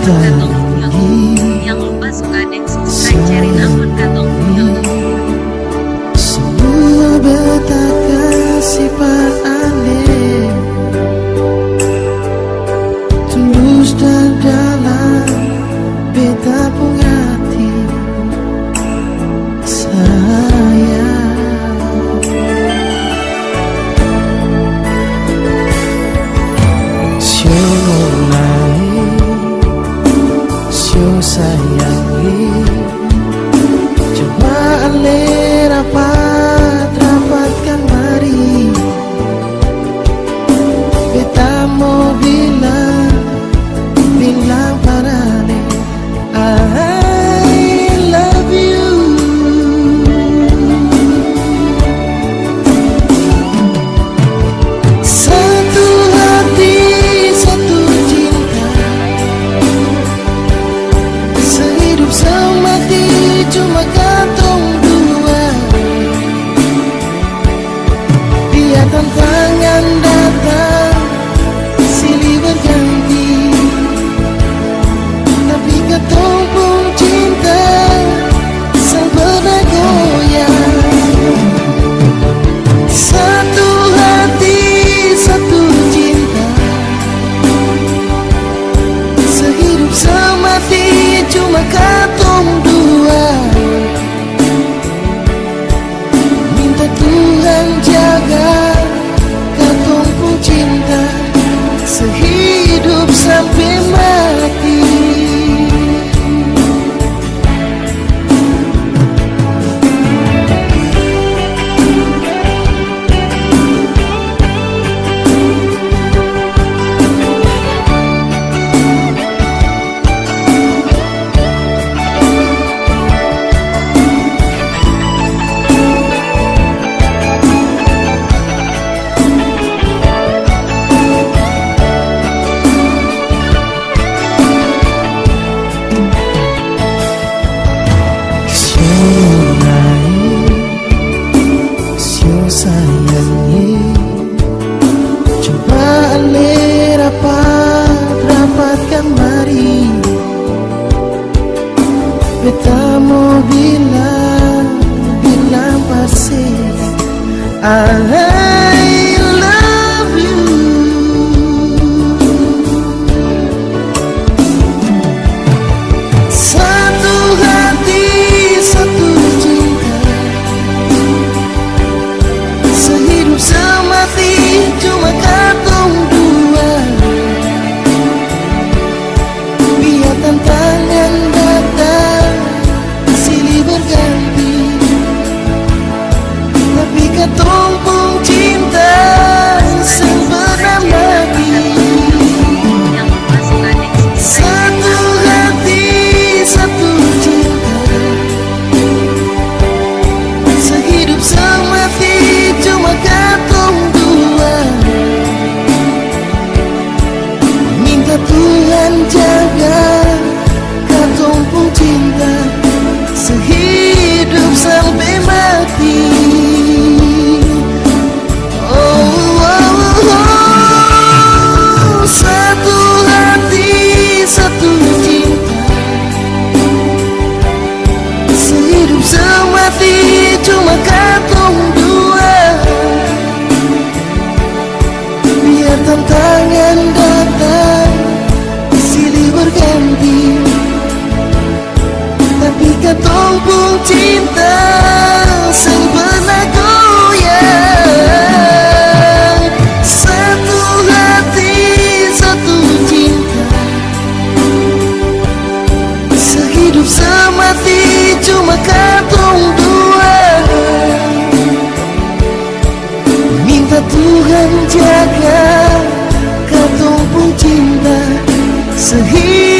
katong yang lupa suka dance rancerin ampun katong semua betaka sifat aneh tulus dan dalam beta punya hati sayang. Sio sayangi coba ale rapatkan mari beta mau bilang parane I love you. Satu hati satu cinta sehidup semati cuma katong dua biar tantangan datang silih berganti tapi katong pun cinta sang pernah goyang. Satu hati satu cinta sehidup semati cuma katong dua minta Tuhan jaga katong pun cinta sehidup sampai mati. Sayangi coba ale rapatkan mari beta mau bilang pasti I love you. Satu hati satu cinta sehidup semati cuma katong dua biar tantangan datang silih berganti tapi katong pun cinta sang pernah mati. Satu hati satu cinta sehidup semati cuma katong dua minta Tuhan jaga katong pun cinta sehidup sampai mati. Satu hati satu cinta sehidup semati cuma katong dua biar tantangan datang silih berganti tapi katong pun cinta sang pernah goyang. Satu hati satu cinta sehidup semati cuma katong dua minta Tuhan jaga katong pun cinta sehidup